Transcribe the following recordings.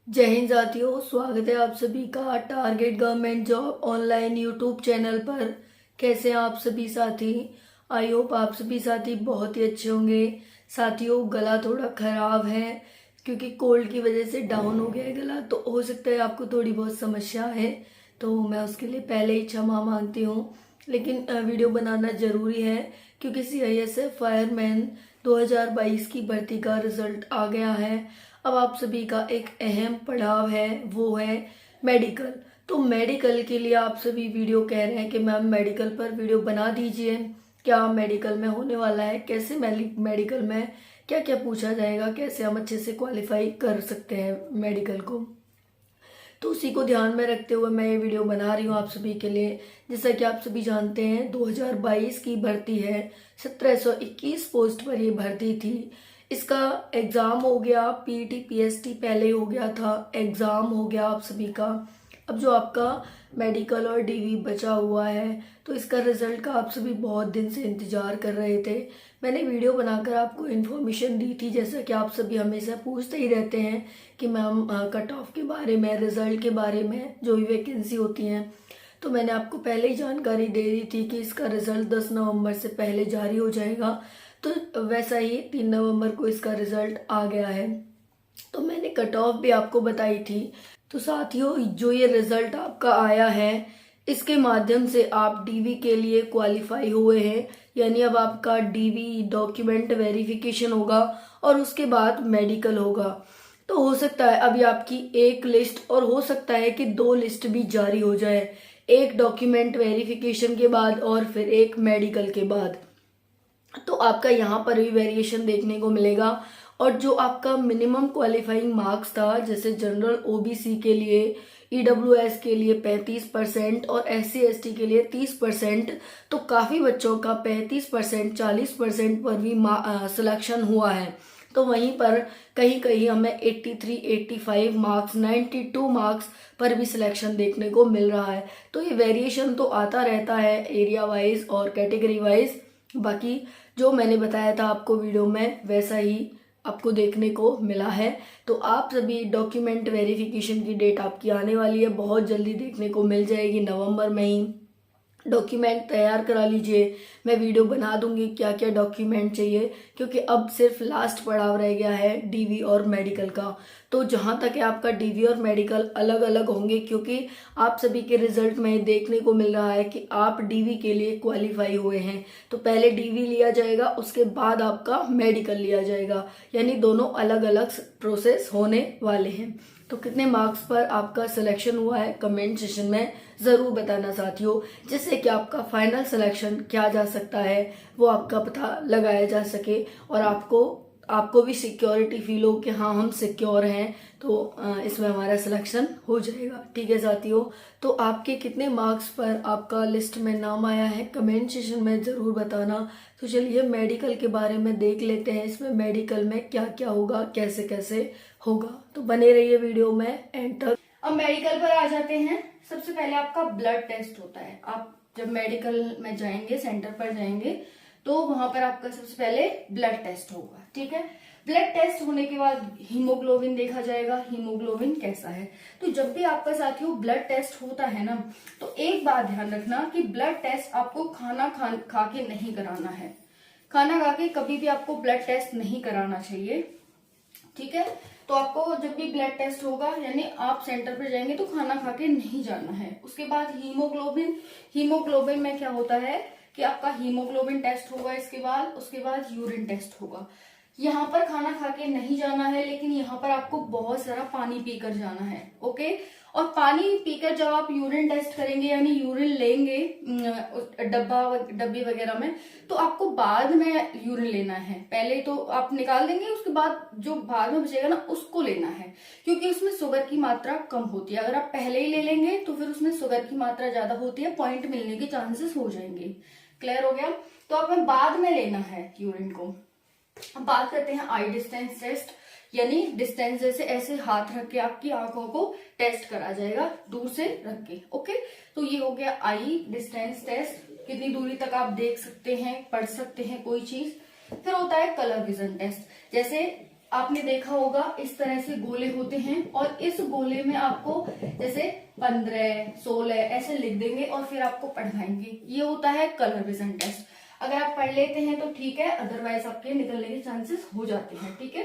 जय हिंद साथियों, स्वागत है आप सभी का target government job online YouTube channel पर। कैसे हैं आप सभी साथी? आई होप आप सभी साथी बहुत ही अच्छे होंगे। साथियों, गला थोड़ा खराब है क्योंकि कोल्ड की वजह से डाउन हो गया है गला, तो हो सकता है आपको थोड़ी बहुत समस्या है, तो मैं उसके लिए पहले ही क्षमा मांगती हूँ। लेकिन वीडियो बनाना ज़रूरी है क्योंकि CISF फायरमैन 2022 की भर्ती का रिजल्ट आ गया है। अब आप सभी का एक अहम पड़ाव है, वो है मेडिकल। तो मेडिकल के लिए आप सभी वीडियो कह रहे हैं कि मैम मेडिकल पर वीडियो बना दीजिए। क्या मेडिकल में होने वाला है, कैसे मेडिकल में क्या क्या पूछा जाएगा, कैसे हम अच्छे से क्वालिफाई कर सकते हैं मेडिकल को, तो उसी को ध्यान में रखते हुए मैं ये वीडियो बना रही हूँ आप सभी के लिए। जैसा कि आप सभी जानते हैं 2022 की भर्ती है, 1721 पोस्ट पर ये भर्ती थी। इसका एग्ज़ाम हो गया, PET PST पहले हो गया था, एग्ज़ाम हो गया आप सभी का। अब जो आपका मेडिकल और DV बचा हुआ है, तो इसका रिजल्ट का आप सभी बहुत दिन से इंतजार कर रहे थे। मैंने वीडियो बनाकर आपको इन्फॉर्मेशन दी थी, जैसा कि आप सभी हमेशा पूछते ही रहते हैं कि मैम कट ऑफ के बारे में, रिजल्ट के बारे में, जो भी वैकेंसी होती हैं। तो मैंने आपको पहले ही जानकारी दे दी थी कि इसका रिजल्ट 10 नवंबर से पहले जारी हो जाएगा। तो वैसा ही 3 नवंबर को इसका रिजल्ट आ गया है। तो मैंने कट ऑफ भी आपको बताई थी। तो साथियों, जो ये रिजल्ट आपका आया है, इसके माध्यम से आप DV के लिए क्वालिफाई हुए हैं। यानी अब आपका DV डॉक्यूमेंट वेरिफिकेशन होगा और उसके बाद मेडिकल होगा। तो हो सकता है अभी आपकी एक लिस्ट और हो सकता है कि 2 लिस्ट भी जारी हो जाए, एक डॉक्यूमेंट वेरिफिकेशन के बाद और फिर एक मेडिकल के बाद। तो आपका यहाँ पर भी वेरिएशन देखने को मिलेगा। और जो आपका मिनिमम क्वालिफाइंग मार्क्स था, जैसे जनरल OBC के लिए, EWS के लिए 35% और SC ST के लिए 30%, तो काफ़ी बच्चों का 35% 40% पर भी सिलेक्शन हुआ है। तो वहीं पर कहीं कहीं हमें 83 85 मार्क्स 92 मार्क्स पर भी सिलेक्शन देखने को मिल रहा है। तो ये वेरिएशन तो आता रहता है एरिया वाइज और कैटेगरी वाइज। बाकी जो मैंने बताया था आपको वीडियो में, वैसा ही आपको देखने को मिला है। तो आप सभी डॉक्यूमेंट वेरिफिकेशन की डेट आपकी आने वाली है, बहुत जल्दी देखने को मिल जाएगी, नवंबर में ही। डॉक्यूमेंट तैयार करा लीजिए, मैं वीडियो बना दूंगी क्या क्या डॉक्यूमेंट चाहिए, क्योंकि अब सिर्फ लास्ट पड़ाव रह गया है DV और मेडिकल का। तो जहां तक है आपका DV और मेडिकल अलग अलग होंगे, क्योंकि आप सभी के रिजल्ट में देखने को मिल रहा है कि आप DV के लिए क्वालिफाई हुए हैं। तो पहले DV लिया जाएगा, उसके बाद आपका मेडिकल लिया जाएगा, यानी दोनों अलग अलग प्रोसेस होने वाले हैं। तो कितने मार्क्स पर आपका सिलेक्शन हुआ है, कमेंट सेशन में ज़रूर बताना साथियों, जिससे कि आपका फाइनल सिलेक्शन क्या जा सकता है वो आपका पता लगाया जा सके और आपको भी सिक्योरिटी फील हो कि हाँ हम सिक्योर हैं, तो इसमें हमारा सिलेक्शन हो जाएगा। ठीक है साथियों, तो आपके कितने मार्क्स पर आपका लिस्ट में नाम आया है, कमेंट सेशन में ज़रूर बताना। तो चलिए मेडिकल के बारे में देख लेते हैं, इसमें मेडिकल में क्या क्या होगा, कैसे कैसे होगा। तो बने रहिए वीडियो में एंड तक। अब मेडिकल पर आ जाते हैं। सबसे पहले आपका ब्लड टेस्ट होता है। आप जब मेडिकल में जाएंगे, सेंटर पर जाएंगे, तो वहां पर आपका सबसे पहले ब्लड टेस्ट होगा। ठीक है, ब्लड टेस्ट होने के बाद हीमोग्लोबिन देखा जाएगा, हीमोग्लोबिन कैसा है। तो जब भी आपका साथियों ब्लड टेस्ट होता है ना, तो एक बात ध्यान रखना कि ब्लड टेस्ट आपको खाना खा के नहीं कराना है। खाना खा के कभी भी आपको ब्लड टेस्ट नहीं कराना चाहिए। ठीक है, तो आपको जब भी ब्लड टेस्ट होगा, यानी आप सेंटर पर जाएंगे तो खाना खा के नहीं जाना है। उसके बाद हीमोग्लोबिन, हीमोग्लोबिन में क्या होता है कि आपका हीमोग्लोबिन टेस्ट होगा, उसके बाद यूरिन टेस्ट होगा। यहाँ पर खाना खा के नहीं जाना है, लेकिन यहाँ पर आपको बहुत सारा पानी पीकर जाना है। ओके, और पानी पीकर जब आप यूरिन टेस्ट करेंगे, यानी यूरिन लेंगे डब्बी वगैरह में, तो आपको बाद में यूरिन लेना है। पहले तो आप निकाल देंगे, उसके बाद जो बाद में बचेगा ना उसको लेना है, क्योंकि उसमें शुगर की मात्रा कम होती है। अगर आप पहले ही ले लेंगे तो फिर उसमें शुगर की मात्रा ज्यादा होती है, पॉइंट मिलने के चांसेस हो जाएंगे। क्लियर हो गया? तो आपने बाद में लेना है यूरिन को। अब बात करते हैं आई डिस्टेंस टेस्ट, यानी डिस्टेंस जैसे ऐसे हाथ रख के आपकी आंखों को टेस्ट करा जाएगा, दूर से रख के। ओके, तो ये हो गया आई डिस्टेंस टेस्ट, कितनी दूरी तक आप देख सकते हैं, पढ़ सकते हैं कोई चीज। फिर होता है कलर विजन टेस्ट, जैसे आपने देखा होगा इस तरह से गोले होते हैं और इस गोले में आपको जैसे 15, 16 ऐसे लिख देंगे और फिर आपको पढ़वाएंगे। ये होता है कलर विजन टेस्ट। अगर आप पढ़ लेते हैं तो ठीक है, अदरवाइज आपके निकलने के चांसेस हो जाते हैं। ठीक है,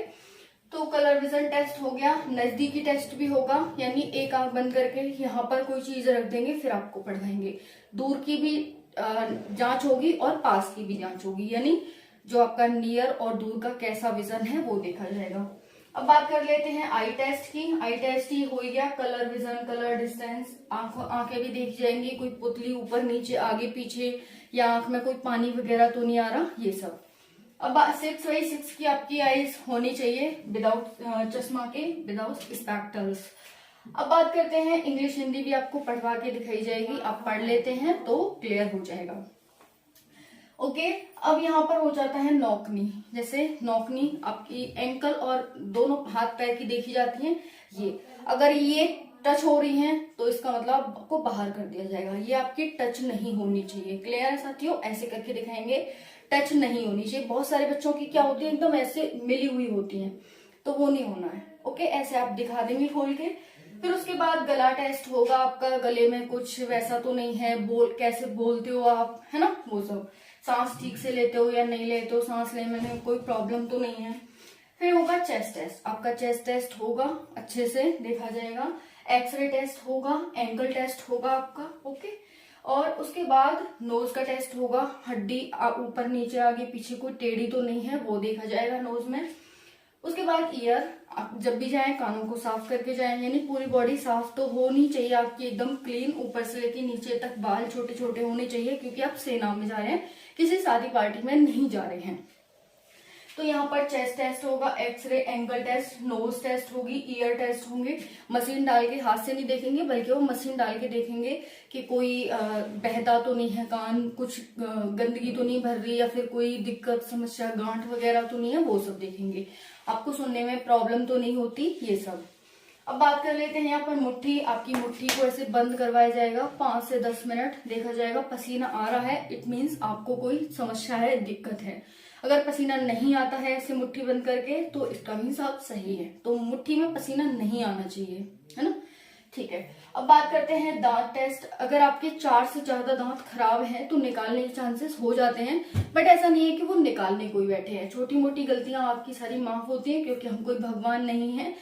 तो कलर विजन टेस्ट हो गया। नजदीकी टेस्ट भी होगा, यानी एक आंख बंद करके यहाँ पर कोई चीज रख देंगे फिर आपको पढ़वाएंगे। दूर की भी जांच होगी और पास की भी जांच होगी, यानी जो आपका नियर और दूर का कैसा विजन है वो देखा जाएगा। अब बात कर लेते हैं आई टेस्ट की। आई टेस्ट ही हो गया कलर विजन, कलर डिस्टेंस, आंखें भी देखी जाएंगी, कोई पुतली ऊपर नीचे आगे पीछे या आंख में कोई पानी वगैरह तो नहीं आ रहा, ये सब। अब 6/6 की आपकी आईज होनी चाहिए विदाउट चश्मा के, विदाउट स्पेक्टल्स। अब बात करते हैं इंग्लिश हिंदी भी आपको पढ़वा के दिखाई जाएगी, आप पढ़ लेते हैं तो क्लियर हो जाएगा। ओके, अब यहाँ पर हो जाता है नौकनी। जैसे नौकनी आपकी एंकल और दोनों हाथ पैर की देखी जाती है। ये अगर ये टच हो रही हैं तो इसका मतलब आपको बाहर कर दिया जाएगा, ये आपकी टच नहीं होनी चाहिए। क्लियर है साथियों, ऐसे करके दिखाएंगे, टच नहीं होनी चाहिए। बहुत सारे बच्चों की क्या होती है, एकदम ऐसे मिली हुई होती है, तो वो नहीं होना है। ओके, ऐसे आप दिखा देंगे खोल के। फिर उसके बाद गला टेस्ट होगा आपका, गले में कुछ वैसा तो नहीं है, कैसे बोलते हो आप, है ना, वो सब, सांस ठीक से लेते हो या नहीं लेते हो, सांस लेने में कोई प्रॉब्लम तो नहीं है। फिर होगा चेस्ट टेस्ट, आपका चेस्ट टेस्ट होगा, अच्छे से देखा जाएगा। एक्सरे टेस्ट होगा, एंकल टेस्ट होगा आपका। ओके, और उसके बाद नोज का टेस्ट होगा, हड्डी ऊपर नीचे आगे पीछे कोई टेढ़ी तो नहीं है, वो देखा जाएगा नोज में। उसके बाद ईयर, आप जब भी जाएं कानों को साफ करके जाएं, यानी पूरी बॉडी साफ तो होनी चाहिए आपकी, एकदम क्लीन, ऊपर से लेके नीचे तक बाल छोटे छोटे होने चाहिए, क्योंकि आप सेना में जा रहे हैं, किसी शादी पार्टी में नहीं जा रहे हैं। तो यहाँ पर चेस्ट टेस्ट होगा, x-ray, ankle test, nose test होगी, ईयर टेस्ट होंगे। मशीन डाल के हाथ से नहीं देखेंगे, बल्कि वो मशीन डाल के देखेंगे कि कोई बहता तो नहीं है कान, कुछ गंदगी तो नहीं भर रही, या फिर कोई दिक्कत समस्या गांठ वगैरह तो नहीं है, वो सब देखेंगे। आपको सुनने में प्रॉब्लम तो नहीं होती, ये सब। अब बात कर लेते हैं यहाँ पर मुट्ठी। आपकी मुट्ठी को ऐसे बंद करवाया जाएगा, 5 से 10 मिनट देखा जाएगा। पसीना आ रहा है, इट मीन्स आपको कोई समस्या है, दिक्कत है। अगर पसीना नहीं आता है ऐसे मुट्ठी बंद करके, तो इसका मीन्स आप सही है। तो मुट्ठी में पसीना नहीं आना चाहिए, है ना, ठीक है। अब बात करते हैं दांत टेस्ट। अगर आपके 4 से ज्यादा दांत खराब हैं तो निकालने के चांसेस हो जाते हैं, बट ऐसा नहीं है कि वो निकालने कोई बैठे हैं। छोटी मोटी गलतियां आपकी सारी माफ होती हैं, क्योंकि हम कोई भगवान नहीं है।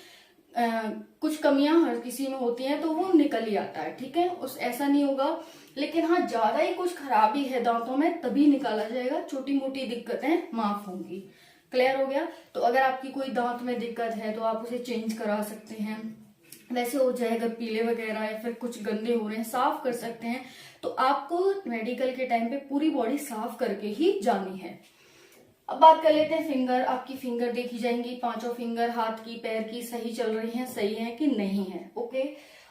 कुछ कमियां हर किसी में होती हैं तो वो निकल ही आता है, ठीक है, उस ऐसा नहीं होगा। लेकिन हाँ, ज्यादा ही कुछ खराबी है दांतों में तभी निकाला जाएगा, छोटी मोटी दिक्कतें माफ होंगी। क्लियर हो गया। तो अगर आपकी कोई दांत में दिक्कत है तो आप उसे चेंज करा सकते हैं, वैसे हो जाए। अगर पीले वगैरह या फिर कुछ गंदे हो रहे हैं, साफ कर सकते हैं। तो आपको मेडिकल के टाइम पे पूरी बॉडी साफ करके ही जानी है। अब बात कर लेते हैं फिंगर। आपकी फिंगर देखी जाएंगी, 5 फिंगर हाथ की पैर की सही चल रही हैं, सही है कि नहीं है। ओके,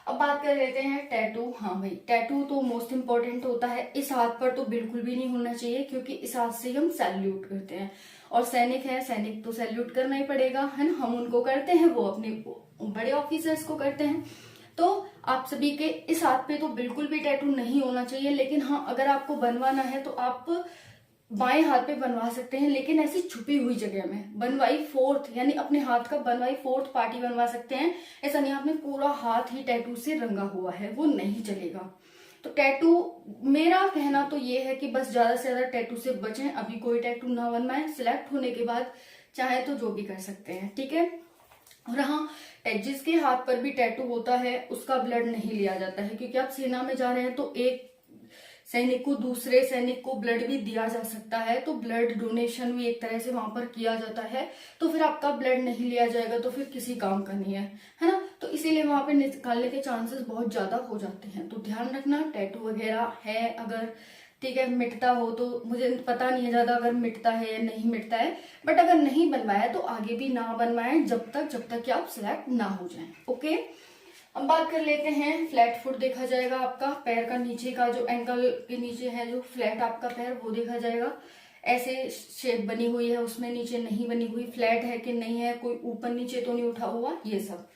अब बात कर लेते हैं टैटू। हाँ भाई, टैटू तो मोस्ट इम्पोर्टेंट होता है। इस हाथ पर तो बिल्कुल भी नहीं होना चाहिए, क्योंकि इस हाथ से हम सैल्यूट करते हैं, और सैनिक है, सैनिक तो सैल्यूट करना ही पड़ेगा, है ना। हम उनको करते हैं, वो अपने बड़े ऑफिसर्स को करते हैं। तो आप सभी के इस हाथ पे तो बिल्कुल भी टैटू नहीं होना चाहिए। लेकिन हाँ, अगर आपको बनवाना है तो आप बाएं हाथ पे बनवा सकते हैं, लेकिन ऐसी छुपी हुई जगह में बनवाई 4th, यानी अपने हाथ का बनवाई 4th पार्टी बनवा सकते हैं। ऐसा नहीं आपने पूरा हाथ ही टैटू से रंगा हुआ है, वो नहीं चलेगा। तो टैटू, मेरा कहना तो ये है कि बस ज्यादा से ज्यादा टैटू से बचें, अभी कोई टैटू ना बनवाएं। सिलेक्ट होने के बाद चाहे तो जो भी कर सकते हैं, ठीक है। और हाँ, जिसके हाथ पर भी टैटू होता है उसका ब्लड नहीं लिया जाता है, क्योंकि आप सेना में जा रहे हैं तो एक सैनिक को दूसरे सैनिक को ब्लड भी दिया जा सकता है, तो ब्लड डोनेशन भी एक तरह से वहां पर किया जाता है। तो फिर आपका ब्लड नहीं लिया जाएगा तो फिर किसी काम का नहीं है ना। तो इसीलिए वहां पे निकालने के चांसेस बहुत ज्यादा हो जाते हैं। तो ध्यान रखना, टैटू वगैरह है अगर, ठीक है, मिटता हो तो, मुझे पता नहीं है ज्यादा अगर मिटता है या नहीं मिटता है, बट अगर नहीं बनवाया तो आगे भी ना बनवाएं जब तक कि आप सिलेक्ट ना हो जाएं। ओके, अब बात कर लेते हैं फ्लैट फुट देखा जाएगा। आपका पैर का नीचे का जो एंकल के नीचे है, जो फ्लैट आपका पैर, वो देखा जाएगा। ऐसे शेप बनी हुई है उसमें, नीचे नहीं बनी हुई, फ्लैट है कि नहीं है, कोई ऊपर नीचे तो नहीं उठा हुआ, ये सब।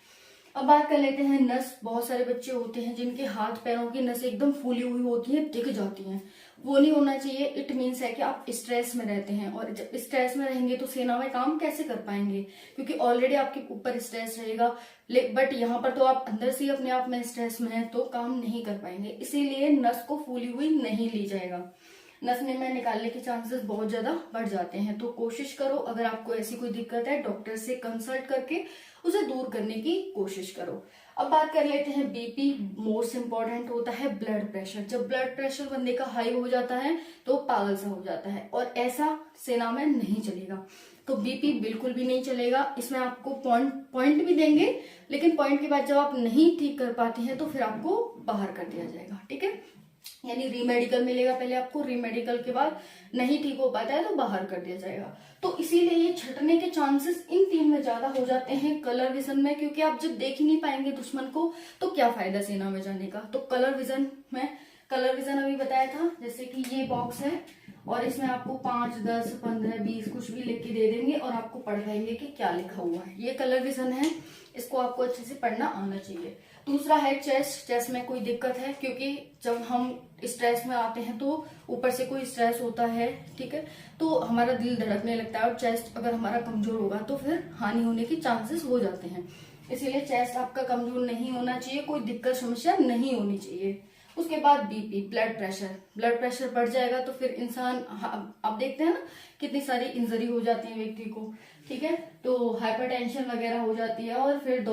अब बात कर लेते हैं नस। बहुत सारे बच्चे होते हैं जिनके हाथ पैरों की नसें एकदम फूली हुई होती है, दिख जाती हैं। वो नहीं होना चाहिए। इट मीन्स है कि आप स्ट्रेस में रहते हैं, और जब स्ट्रेस में रहेंगे तो सेना में काम कैसे कर पाएंगे, क्योंकि ऑलरेडी आपके ऊपर स्ट्रेस रहेगा। बट यहाँ पर तो आप अंदर से ही अपने आप में स्ट्रेस में हैं, तो काम नहीं कर पाएंगे। इसीलिए नस को फूली हुई नहीं ली जाएगा। नस में निकालने के चांसेस बहुत ज्यादा बढ़ जाते हैं। तो कोशिश करो, अगर आपको ऐसी कोई दिक्कत है, डॉक्टर से कंसल्ट करके उसे दूर करने की कोशिश करो। अब बात कर लेते हैं बीपी। मोस्ट इंपॉर्टेंट होता है ब्लड प्रेशर। जब ब्लड प्रेशर बंदे का हाई हो जाता है तो पागल सा हो जाता है, और ऐसा सेना में नहीं चलेगा। तो बीपी बिल्कुल भी नहीं चलेगा। इसमें आपको पॉइंट भी देंगे, लेकिन पॉइंट के बाद जब आप नहीं ठीक कर पाते हैं तो फिर आपको बाहर कर दिया जाएगा। ठीक है, यानी रीमेडिकल मिलेगा पहले आपको, रीमेडिकल के बाद नहीं ठीक हो पाता है तो बाहर कर दिया जाएगा। तो इसीलिए ये छटने के चांसेस इन 3 में ज्यादा हो जाते हैं कलर विजन में, क्योंकि आप जब देख ही नहीं पाएंगे दुश्मन को तो क्या फायदा सेना में जाने का। तो कलर विजन में, कलर विजन अभी बताया था, जैसे कि ये बॉक्स है और इसमें आपको 5, 10, 15, 20 कुछ भी लिख के दे देंगे और आपको पढ़ाएंगे कि क्या लिखा हुआ है। ये कलर विजन है, इसको आपको अच्छे से पढ़ना आना चाहिए। दूसरा है चेस्ट। चेस्ट में कोई दिक्कत है, क्योंकि जब हम स्ट्रेस में आते हैं तो ऊपर से कोई स्ट्रेस होता है, ठीक है, तो हमारा दिल धड़कने लगता है, और चेस्ट अगर हमारा कमजोर होगा तो फिर हानि होने के चांसेस हो जाते हैं। इसीलिए चेस्ट आपका कमजोर नहीं होना चाहिए, कोई दिक्कत समस्या नहीं होनी चाहिए। उसके बाद BP, blood pressure. Blood pressure बढ़ जाएगा तो फिर इंसान, आप देखते हैं ना कितनी सारी इंजरी हो जाती है व्यक्ति को, ठीक है, तो हाइपरटेंशन वगैरह हो जाती है, और फिर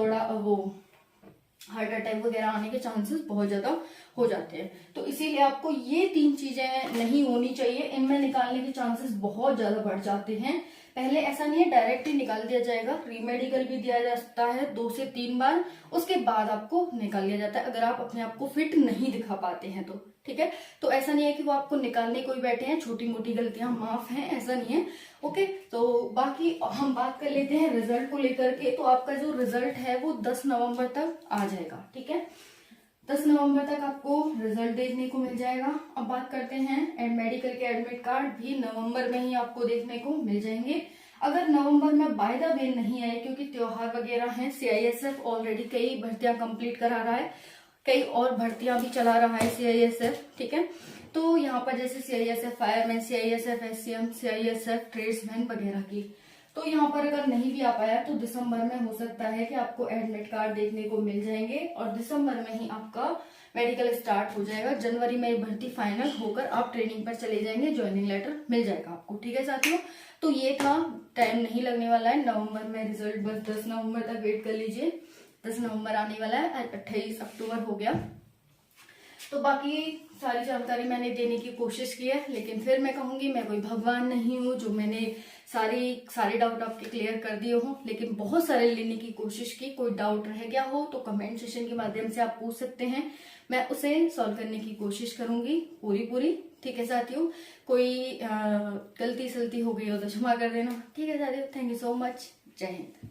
हार्ट अटैक वगैरह आने के चांसेस बहुत ज्यादा हो जाते हैं। तो इसीलिए आपको ये 3 चीजें नहीं होनी चाहिए, इनमें निकालने के चांसेस बहुत ज्यादा बढ़ जाते हैं। पहले ऐसा नहीं है डायरेक्ट ही निकाल दिया जाएगा, रीमेडिकल भी दिया जा सकता है 2 से 3 बार, उसके बाद आपको निकाल लिया जाता है अगर आप अपने आप को फिट नहीं दिखा पाते हैं तो। ठीक है, तो ऐसा नहीं है कि वो आपको निकालने कोई बैठे हैं, छोटी मोटी गलतियां माफ हैं, ऐसा नहीं है। ओके, तो बाकी हम बात कर लेते हैं रिजल्ट को लेकर के। तो आपका जो रिजल्ट है वो 10 नवंबर तक आ जाएगा। ठीक है, 10 नवंबर तक आपको रिजल्ट देखने को मिल जाएगा। अब बात करते हैं मेडिकल के एडमिट कार्ड भी नवंबर में ही आपको देखने को मिल जाएंगे। अगर नवंबर में बाय द वे नहीं आए, क्योंकि त्योहार वगैरह हैं, CISF ऑलरेडी कई भर्तियां कंप्लीट करा रहा है, कई और भर्तियां भी चला रहा है CISF। ठीक है, तो यहाँ पर जैसे CISF fireman, CISF SCM, CISF tradesman वगैरह की, तो यहाँ पर अगर नहीं भी आ पाया तो दिसंबर में हो सकता है कि आपको एडमिट कार्ड देखने को मिल जाएंगे, और दिसंबर में ही आपका मेडिकल स्टार्ट हो जाएगा। जनवरी में भर्ती फाइनल होकर आप ट्रेनिंग पर चले जाएंगे, ज्वाइनिंग लेटर मिल जाएगा आपको। ठीक है साथियों, तो ये था, टाइम नहीं लगने वाला है नवंबर में रिजल्ट, बस 10 नवंबर तक वेट कर लीजिए। 10 नवंबर आने वाला है, 28 अक्टूबर हो गया। तो बाकी सारी जानकारी मैंने देने की कोशिश की है, लेकिन फिर मैं कहूंगी मैं कोई भगवान नहीं हूँ जो मैंने सारे डाउट आपके क्लियर कर दिए हो, लेकिन बहुत सारे लेने की कोशिश की। कोई डाउट रह गया हो तो कमेंट सेशन के माध्यम से आप पूछ सकते हैं, मैं उसे सॉल्व करने की कोशिश करूंगी पूरी। ठीक है साथियों, कोई गलती सलती हो गई हो तो क्षमा कर देना। ठीक है साथियों, थैंक यू सो मच, जय हिंद।